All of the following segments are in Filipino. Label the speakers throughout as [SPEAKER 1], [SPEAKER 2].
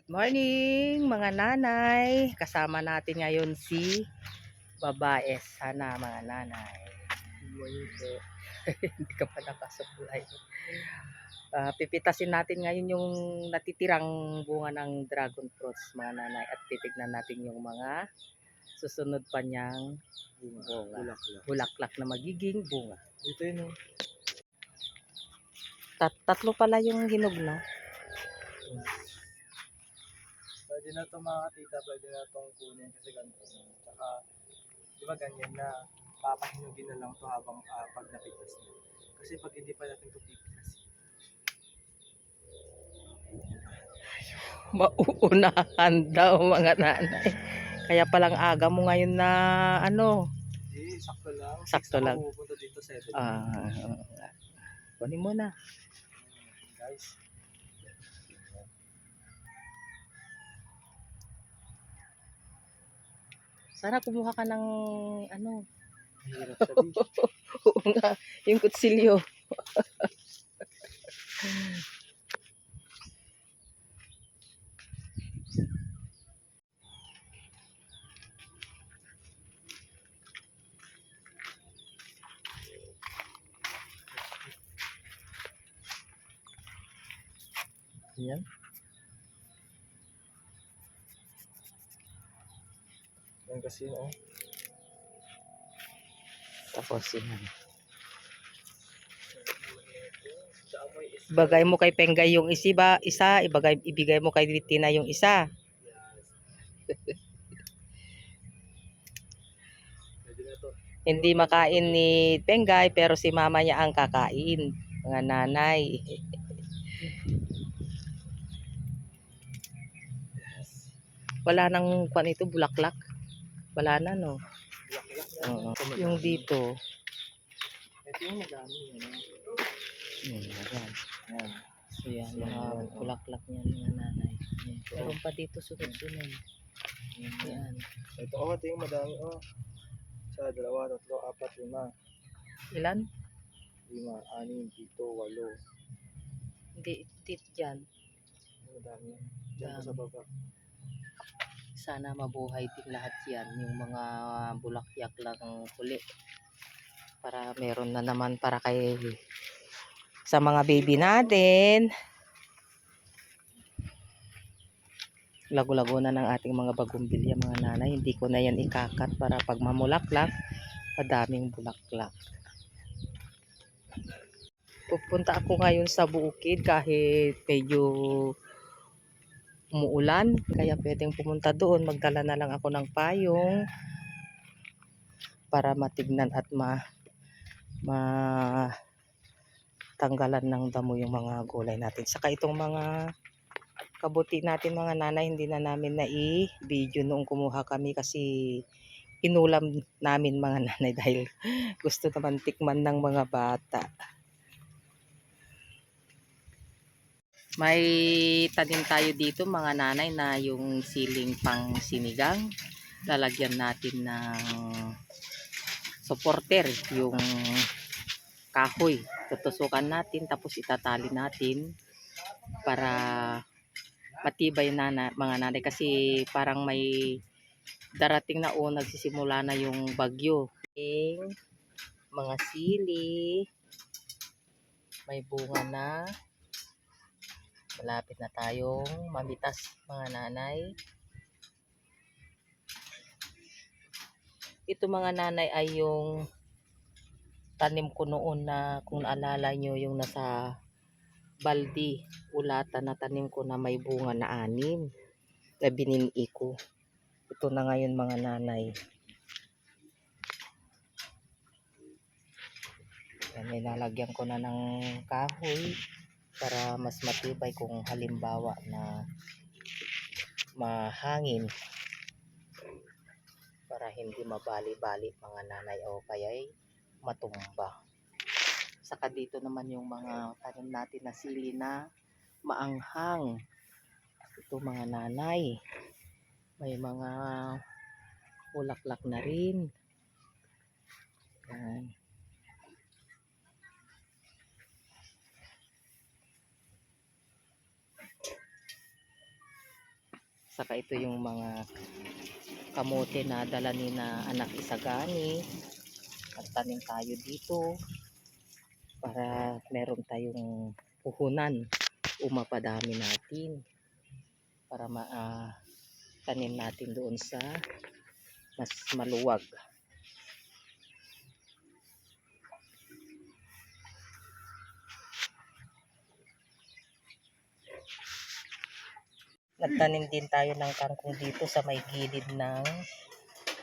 [SPEAKER 1] Good morning mga nanay. Kasama natin ngayon si babae. Sana mga nanay. Good morning po. Hindi ka pa nakasupply. Pipitasin natin ngayon yung natitirang bunga ng dragon fruits mga nanay. At titignan natin yung mga susunod pa niyang bunga. Bulaklak na magiging bunga.
[SPEAKER 2] Ito yun.
[SPEAKER 1] Tatlo pala yung hinog na.
[SPEAKER 2] Pwede na ito mga tita, pwede na itong kunin kasi ganito. Tsaka, di ba ganyan na papahinugin na lang ito habang pag napitas na. Kasi pag hindi pa natin ito pipitas.
[SPEAKER 1] Mauunahan daw mga nanay. Kaya palang aga mo ngayon na ano.
[SPEAKER 2] Hindi, sakto lang.
[SPEAKER 1] Sakto lang.
[SPEAKER 2] Pupunta dito 7.
[SPEAKER 1] Kunin mo na.
[SPEAKER 2] Guys.
[SPEAKER 1] Sana kumuha ka ng ano.
[SPEAKER 2] Hirap sabihin.
[SPEAKER 1] Oo nga, yung kutsilyo. Yan.
[SPEAKER 2] Yan kasi, no?
[SPEAKER 1] Tapos yan. Ibagay mo kay Penggay yung isa, ibigay mo kay Tina yung isa. Hindi makain ni Penggay pero si mama niya ang kakain. Mga nanay. Wala nang kwan ito, bulaklak. Wala na no. Oo. Yung dito.
[SPEAKER 2] Ito yung madami.
[SPEAKER 1] Yan.
[SPEAKER 2] Yan.
[SPEAKER 1] So yan, mga bulaklak niya mga nanay. Meron pa dito sunod-sunod. Yan.
[SPEAKER 2] Ito yung madami. Sa 2, 3, 4, 5.
[SPEAKER 1] Ilan?
[SPEAKER 2] 5, 6, 7, 8.
[SPEAKER 1] Hindi, dito dyan.
[SPEAKER 2] Madami. Diyan sa baba.
[SPEAKER 1] Sana mabuhay din lahat yan. Yung mga bulaklak lang huli. Para meron na naman para kay sa mga baby natin. Lago-lago na ng ating mga bagumbilya mga nanay. Hindi ko na yan ikakat para pag mamulaklak, madaming bulaklak. Pupunta ako ngayon sa bukid kahit medyo umuulan. Kaya pwedeng pumunta doon. Magdala na lang ako ng payong para matignan at tanggalan ng damo yung mga gulay natin. Saka itong mga kabuti natin mga nanay, hindi na namin na i-video noong kumuha kami kasi inulam namin mga nanay dahil gusto naman tikman ng mga bata. May tanim tayo dito mga nanay na yung siling pang sinigang. Lalagyan natin ng supporter, yung kahoy. Tutusukan natin tapos itatali natin para matibay na mga nanay kasi parang may darating na nagsisimula na yung bagyo. Mga sili, may bunga na. Malapit na tayong mamitas mga nanay. Ito mga nanay ay yung tanim ko noon na kung naalala nyo yung nasa baldi, ulatan na tanim ko na may bunga na 6 na binini ko. Ito na ngayon mga nanay. Yan, nilalagyan ko na ng kahoy para mas matibay kung halimbawa na mahangin, para hindi mabali-bali mga nanay o kaya'y matumba. Saka dito naman yung mga tanim natin na sili na maanghang. Ito mga nanay, may mga bulaklak na rin. Yan. Saka ito yung mga kamote na dala ni na anak Isagani. Magtanim tayo dito para meron tayong puhunan o mapadami natin para tanim natin doon sa mas maluwag. Nagtanim din tayo ng kangkong dito sa may gilid ng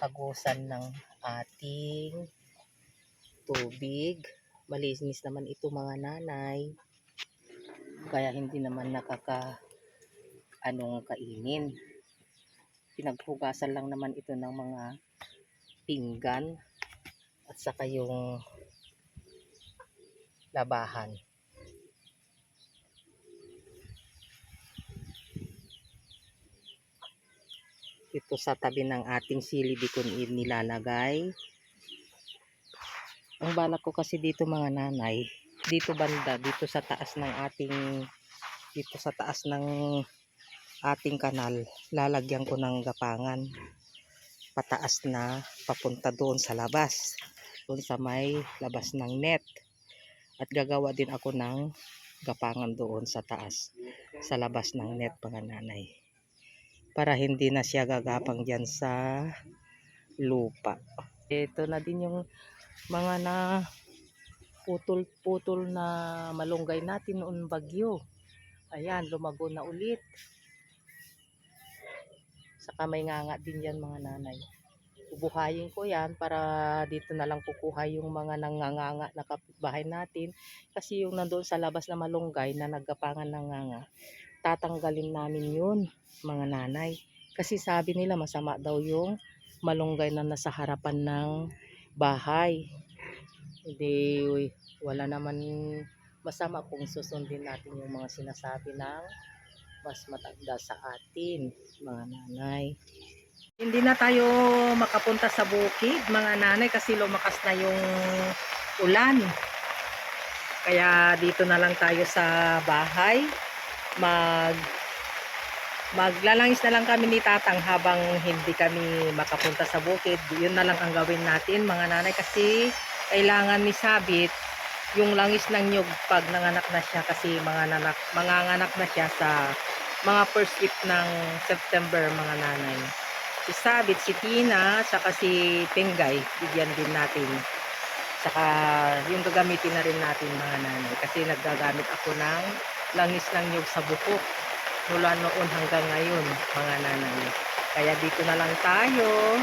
[SPEAKER 1] hagusan ng ating tubig. Malinis naman ito mga nanay. Kaya hindi naman anong kainin. Pinaghugasan lang naman ito ng mga pinggan at saka yung labahan. Ito sa tabi ng ating sili di ko nilalagay. Ang balak ko kasi dito mga nanay, dito banda, dito sa taas ng ating kanal, lalagyan ko ng gapangan pataas na papunta doon sa labas, doon sa may labas ng net, at gagawa din ako ng gapangan doon sa taas sa labas ng net mga nanay, para hindi na siya gagapang dyan sa lupa. Ito na din yung mga na putol-putol na malunggay natin noon bagyo. Ayan, lumago na ulit. Saka may nganga din yan mga nanay. Ubuhayin ko yan para dito na lang kukuha yung mga nanganganga na kapitbahay natin. Kasi yung nandoon sa labas na malunggay na naggapangan ng nganga, tatanggalin namin yun mga nanay. Kasi sabi nila masama daw yung malunggay na nasa harapan ng bahay. Hindi, wala naman masama kung susundin natin yung mga sinasabi ng mas matanda sa atin mga nanay. Hindi na tayo makapunta sa bukid mga nanay kasi lumakas na yung ulan. Kaya dito na lang tayo sa bahay. Maglalangis na lang kami ni Tatang habang hindi kami makapunta sa bukid. Yun na lang ang gawin natin mga nanay kasi kailangan ni Sabit yung langis ng nyug pag nanganak na siya kasi manganganak na siya sa mga first week ng September mga nanay. Si Sabit, si Tina, saka si Pinggay, bigyan din natin. Saka yung gagamitin na rin natin mga nanay kasi naggagamit ako ng langis ng nyug sa buhok mula noon hanggang ngayon mga nanay. Kaya dito na lang tayo.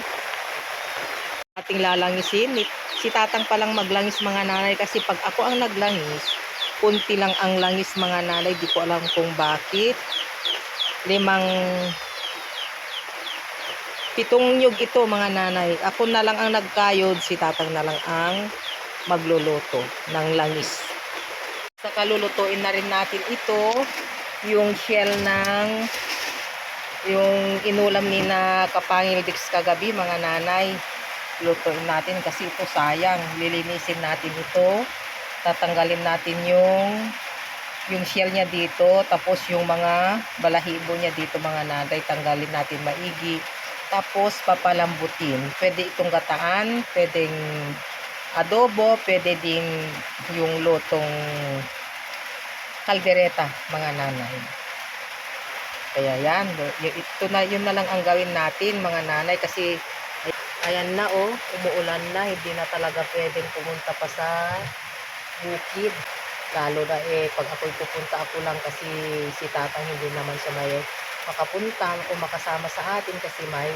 [SPEAKER 1] Ating lalangisin. Si Tatang palang maglangis mga nanay kasi pag ako ang naglangis, kunti lang ang langis mga nanay. Di ko alam kung bakit. 7 nyug ito mga nanay. Ako na lang ang nagkayod, si Tatang na lang ang magluluto ng langis. Saka lulutuin na rin natin ito, yung shell ng yung inulam ni na Kapangil Dix kagabi mga nanay. Lutuin natin kasi ito sayang. Lilinisin natin ito. Tatanggalin natin yung shell niya dito, tapos yung mga balahibo niya dito mga nanay, tanggalin natin maigi. Tapos papalambutin. Pwede itong gataan, pwedeng adobo, pwede din yung lutong kaldereta mga nanay. Kaya yan, yun na lang ang gawin natin mga nanay kasi ayan na oh, umuulan na, hindi na talaga pwedeng pumunta pa sa bukid. Lalo na pag ako'y pupunta ako lang kasi si Tatang hindi naman siya may makapunta o makasama sa atin kasi may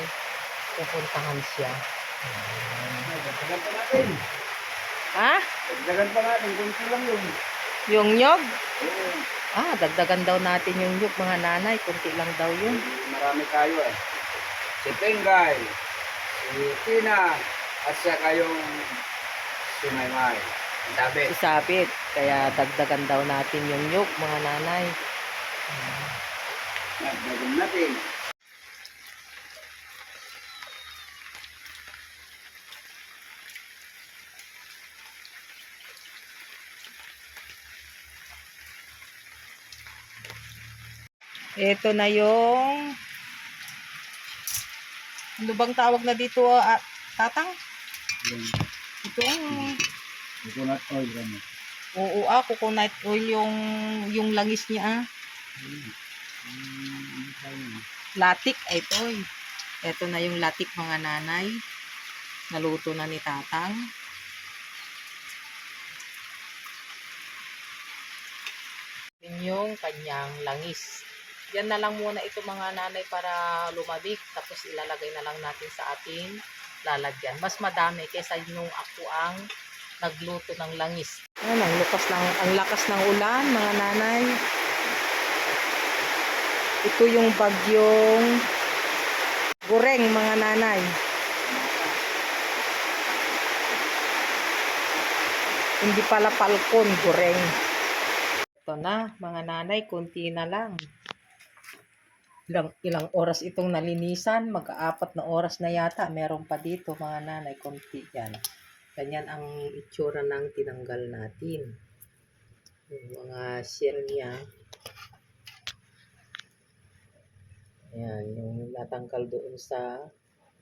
[SPEAKER 1] pupuntahan siya.
[SPEAKER 2] Dagdagan pa natin.
[SPEAKER 1] Ha?
[SPEAKER 2] Dagdagan pa natin, kunti lang yun.
[SPEAKER 1] Yung nyog?
[SPEAKER 2] Oo.
[SPEAKER 1] Dagdagan daw natin yung nyog mga nanay, kunti lang daw yun.
[SPEAKER 2] Marami kayo eh. Si Pinggay, si Tina, at saka yung si Maymay. Sabi.
[SPEAKER 1] Isabit, kaya dagdagan daw natin yung nyog mga nanay.
[SPEAKER 2] Dagdagan natin.
[SPEAKER 1] Ito na yung Ano bang tawag na dito, tatang?
[SPEAKER 3] Yung
[SPEAKER 1] Ito ang...
[SPEAKER 3] coconut oil ano.
[SPEAKER 1] Oo, coconut oil yung langis niya. Latik, ito. Ito na yung latik mga nanay. Naluto na ni tatang. Yun yung kanyang langis. Yan na lang muna ito mga nanay para lumabik. Tapos ilalagay na lang natin sa ating lalagyan. Mas madami kaysa yung ako ang nagluto ng langis. Ayan, ang lakas ng ulan mga nanay. Ito yung bagyong Gureng mga nanay. Hindi pala palkon, Gureng. Ito na mga nanay, konti na lang. Ilang oras itong nalinisan, mag-4 na oras na yata. Meron pa dito mga nanay, konti yan. Ganyan ang itsura ng tinanggal natin. Yung mga shell niya. Ayan, yung natanggal doon sa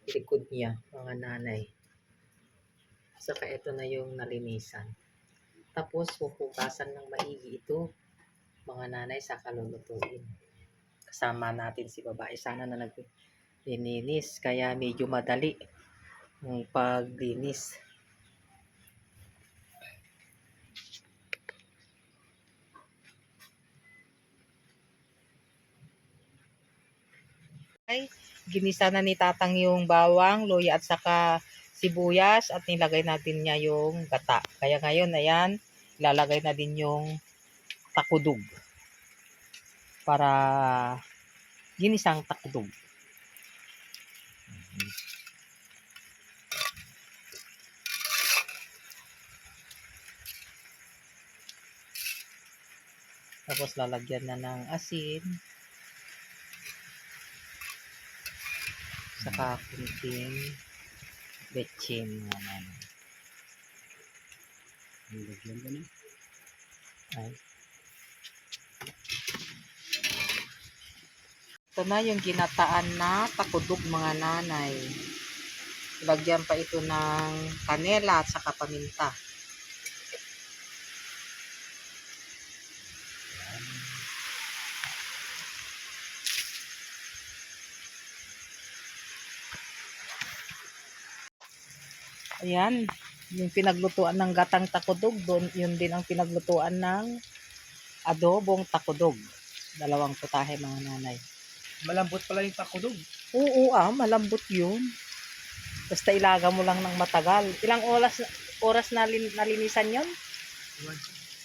[SPEAKER 1] likod niya, mga nanay. Saka ito na yung nalinisan. Tapos, huhugasan ng maigi ito, mga nanay, saka lulutuin. Kasama natin si babae. Sana na naglilinis, kaya medyo madali yung paglinis. Ginisa na ni tatang yung bawang, luya at saka sibuyas at nilagay natin niya yung gata. Kaya ngayon, ayan, ilalagay na din yung takudog para ginisang takudog. Tapos lalagyan na ng asin. Saka kunting betchin naman.
[SPEAKER 3] Lagyan ko na.
[SPEAKER 1] Ay. Ito na yung ginataan na takudog mga nanay. Lagyan pa ito ng kanela at saka paminta. Ayan, yung pinaglutuan ng gatang takudog, doon yun din ang pinaglutuan ng adobong takudog. Dalawang putahe mga nanay.
[SPEAKER 2] Malambot pala yung takudog.
[SPEAKER 1] Oo malambot yun. Basta ilaga mo lang ng matagal. Ilang oras na nalinisan yun?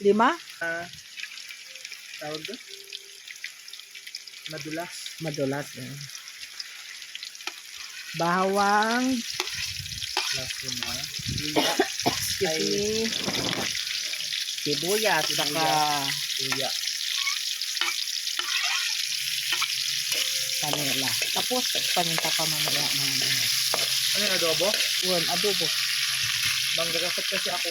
[SPEAKER 1] 5?
[SPEAKER 2] Tawag doon? Madulas.
[SPEAKER 1] Madulas. Bawang.
[SPEAKER 2] Laso na.
[SPEAKER 1] Excuse me. Sibuyas. Saka
[SPEAKER 2] Luya.
[SPEAKER 1] kanela. Tapos paminta pa mamaya mga nanay.
[SPEAKER 2] Ano yung adobo?
[SPEAKER 1] Yun, adobo.
[SPEAKER 2] Manggagasat kasi ako.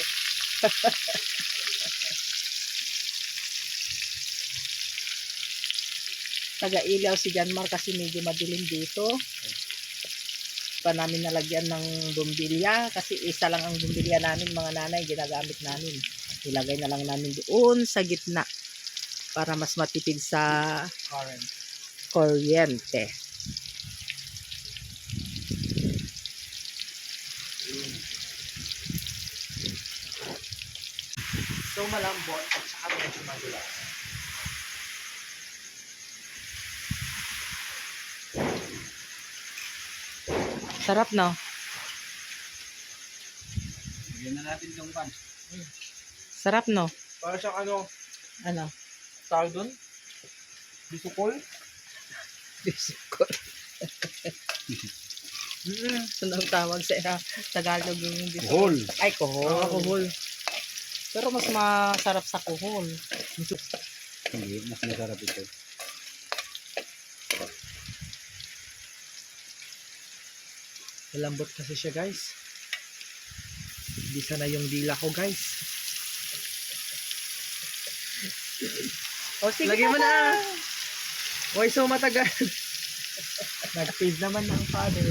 [SPEAKER 1] Taga-ilaw si Janmar kasi medyo madilim dito. Pa namin nalagyan ng bumbilya kasi isa lang ang bumbilya namin mga nanay, ginagamit namin. Ilagay na lang namin doon sa gitna para mas matipid sa kuryente.
[SPEAKER 2] So malambot at saka medyo madulas.
[SPEAKER 1] Sarap no?
[SPEAKER 3] Lagyan na natin itong pan.
[SPEAKER 1] Sarap no?
[SPEAKER 2] Para siyang ano,
[SPEAKER 1] Ano?
[SPEAKER 2] tawag doon? Bisukol?
[SPEAKER 1] Bisikot. Anong tawag sa Tagalog yung bisikot?
[SPEAKER 3] Kuhol.
[SPEAKER 1] Ay, kuhol.
[SPEAKER 2] Kuhol.
[SPEAKER 1] Pero mas masarap sa kuhol.
[SPEAKER 3] Hindi, mas masarap ito.
[SPEAKER 2] Malambot kasi siya guys. Bisa na yung dila ko guys.
[SPEAKER 1] O sige
[SPEAKER 2] Lagyan mo
[SPEAKER 1] na.
[SPEAKER 2] na. Why so matagal? Nag-feed naman ng father.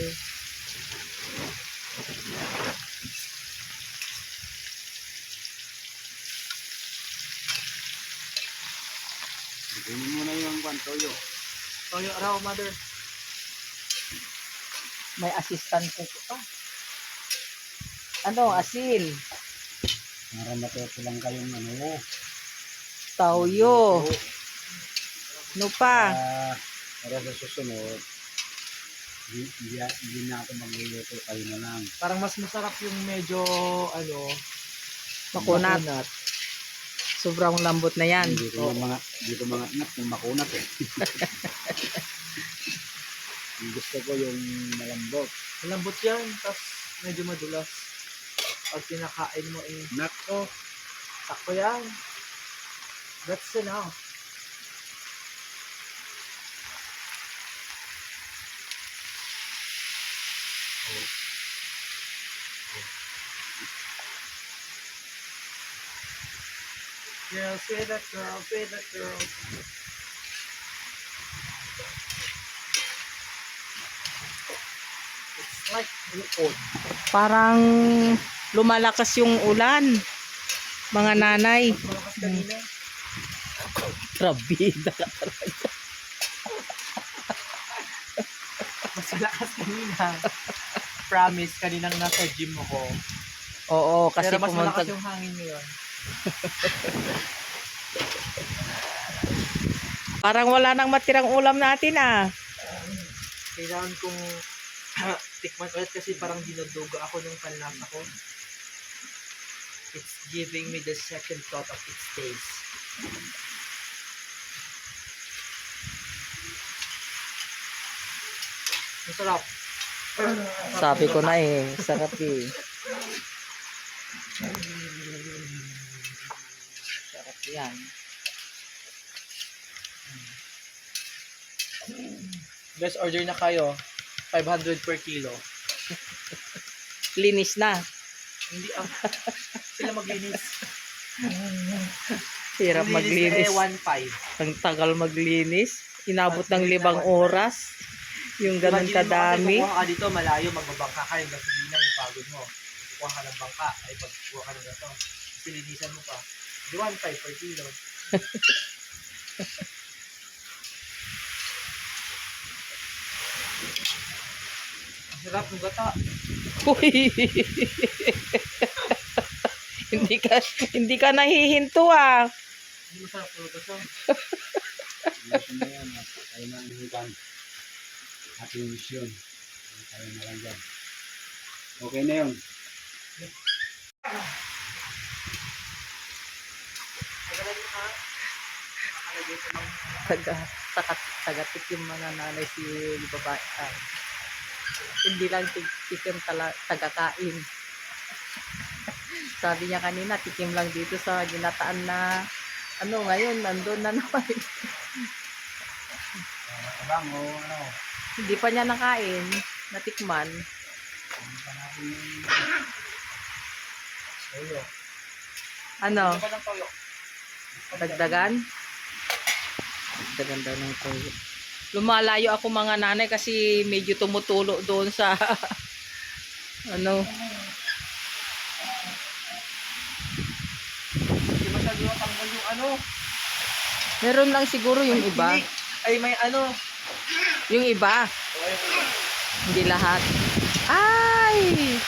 [SPEAKER 3] Kunin mo na yung kwan, toyo.
[SPEAKER 2] Toyo raw, mother.
[SPEAKER 1] May assistant ko pa. Ano, asin,
[SPEAKER 3] Para matuto lang kayong ano.
[SPEAKER 1] tauyo, ano pa?
[SPEAKER 3] Para sa susunod, hindi na ako magluluto, kayo na lang.
[SPEAKER 2] Parang mas masarap yung medyo, ano,
[SPEAKER 1] Makunat. Sobrang lambot na yan.
[SPEAKER 3] Dito mga anak yung makunat eh. Yung gusto ko yung malambot.
[SPEAKER 2] malambot yan, tapos medyo madulas. Pag pinakain mo eh,
[SPEAKER 3] Nako,
[SPEAKER 2] sakto yan. That's enough. Girls with a girl, with a girl. It's like buod.
[SPEAKER 1] Parang lumalakas yung ulan. Mga nanay.
[SPEAKER 2] Mas malakas kanina.
[SPEAKER 1] Trabida ka talaga.
[SPEAKER 2] Mas malakas kanina. Promise, kaninang nasa gym ako.
[SPEAKER 1] Oo, kasi
[SPEAKER 2] Pero mas
[SPEAKER 1] pumunta.
[SPEAKER 2] malakas yung hangin ngayon.
[SPEAKER 1] Parang wala nang matirang ulam natin ah.
[SPEAKER 2] Kailangan kong tikman ulit kasi parang dinudugo ako nung panlasa ko. It's giving me the second thought of its taste. Masarap.
[SPEAKER 1] Sabi ko na eh, sarap eh. Sarap yan.
[SPEAKER 2] Guys, order na kayo. 500 per kilo.
[SPEAKER 1] Linis na.
[SPEAKER 2] Hindi sila maglinis.
[SPEAKER 1] Hirap maglinis.
[SPEAKER 2] 1.5.
[SPEAKER 1] Ang tagal maglinis. Inabot ng 5 oras. Yung ganun kadami.
[SPEAKER 2] Kukuha ka dito, malayo, magbabangka ka yung gasolina, yung pagod mo. Kukuha ka ng bangka, ay pagkuha ka ng gato. Silinisan mo pa. 1.5 per kilo. Ang sarap ng gata.
[SPEAKER 1] Uy. hindi ka nahihinto ah.
[SPEAKER 2] Hindi masarap ng gata.
[SPEAKER 3] gusto mo yan. Kayo na yung kwan. Ating mission. Kayo na lang dyan. Okay na yun.
[SPEAKER 2] Magaling mo ha. Nakalagay ko lang.
[SPEAKER 1] Tagatik yung mga nanay si babae. Hindi lang tikim tagakain. Sabi niya kanina, tikim lang dito sa ginataan na ano ngayon, nandun na naman.
[SPEAKER 3] Abang o ano.
[SPEAKER 1] Hindi pa niya nakain, natikman.
[SPEAKER 3] Ano pa natin yung
[SPEAKER 2] Toyo.
[SPEAKER 1] Ano,
[SPEAKER 2] Ano pa ng toyo?
[SPEAKER 1] dagdagan? Dagdagan daw ng toyo. Lumalayo ako mga nanay kasi medyo tumutulo doon sa ano.
[SPEAKER 2] Hindi masyado tanggal yung ano.
[SPEAKER 1] Meron lang siguro yung iba.
[SPEAKER 2] Tinik. Ay may ano.
[SPEAKER 1] Yung iba, hindi lahat. Ay!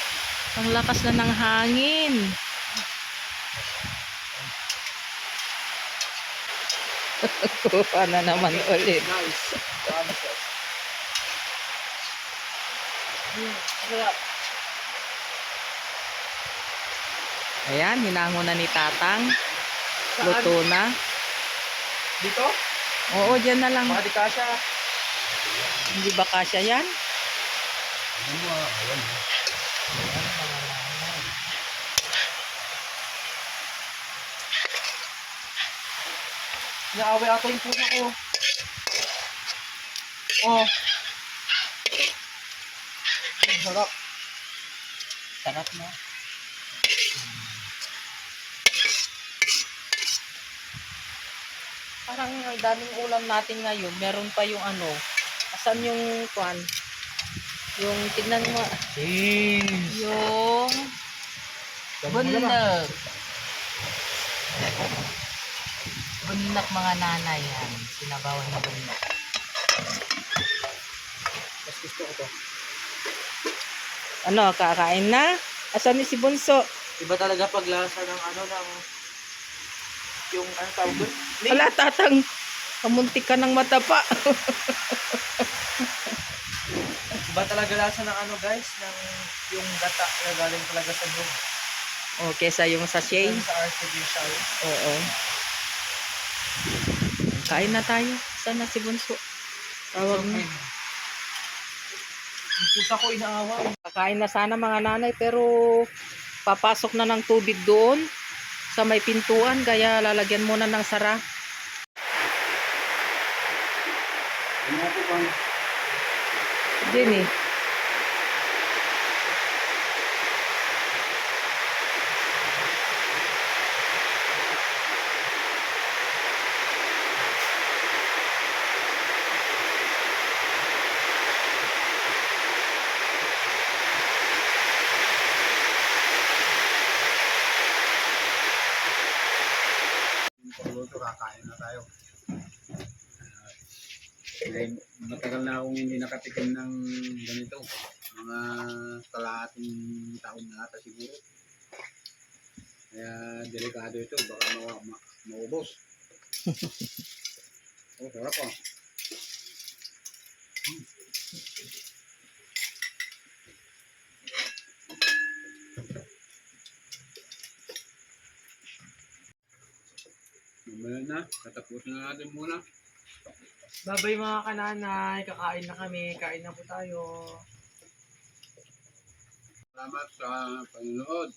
[SPEAKER 1] Ang lakas na ng hangin. Kuha na naman ulit.
[SPEAKER 2] Nice. Promises. Sarap.
[SPEAKER 1] Ayan, hinango na ni Tatang.
[SPEAKER 2] Saan?
[SPEAKER 1] Luto na.
[SPEAKER 2] Dito?
[SPEAKER 1] Oo, dyan na lang.
[SPEAKER 2] Baka di kasha.
[SPEAKER 1] Hindi ba kasya yan?
[SPEAKER 3] ano mo ayan ha.
[SPEAKER 2] Naaway ako yung puso ko. Oh. Sarap.
[SPEAKER 1] Sarap na. Parang ang daming ulam natin ngayon. Meron pa yung ano. Asan yung kwan? Yung, tignan mo,
[SPEAKER 2] Cheese!
[SPEAKER 1] yung bunlag. Bunlag mga nanay yan. Sinabawan na bunlag.
[SPEAKER 2] Mas gusto ko to.
[SPEAKER 1] Ano, kakain na? Asan ni si Bunso?
[SPEAKER 2] Iba talaga paglasa ng ano, ng yung ano tawag doon?
[SPEAKER 1] Wala, tatang. Kamuntik ka ng matapa.
[SPEAKER 2] Iba talaga lasa ng ano guys, ng yung gata na galing talaga sa buong.
[SPEAKER 1] O, kesa yung sachet.
[SPEAKER 2] Sa artificial.
[SPEAKER 1] Oo. Kain na tayo. Saan na si Bunso? Tawag na.
[SPEAKER 2] Yung pusa ko inaaway.
[SPEAKER 1] Kakain na sana mga nanay pero papasok na ng tubig doon sa may pintuan kaya lalagyan muna ng sara.
[SPEAKER 3] Ano po bang?
[SPEAKER 1] Diyan eh.
[SPEAKER 3] Pagluto, kakain na tayo. Dahil matagal na akong hindi nakatikim ng ganito. Mga kalahating taon na ata siguro. Kaya delikado ito, baka maubos. Oh, sarap ah. Mamaya na, katapusin na natin muna.
[SPEAKER 2] Babay mga kananay, kakain na kami, kain na po tayo.
[SPEAKER 3] Salamat sa panonood.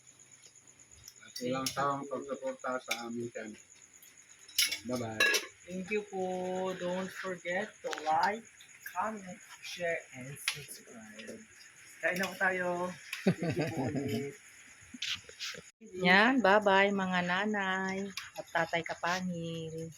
[SPEAKER 3] At walang tawang pagsuporta sa aming channel. Bye-bye.
[SPEAKER 2] Thank you po. Don't forget to like, comment, share, and subscribe. Kain na po tayo. Thank you po ulit.
[SPEAKER 1] Yan, bye-bye mga nanay at tatay Kapangil.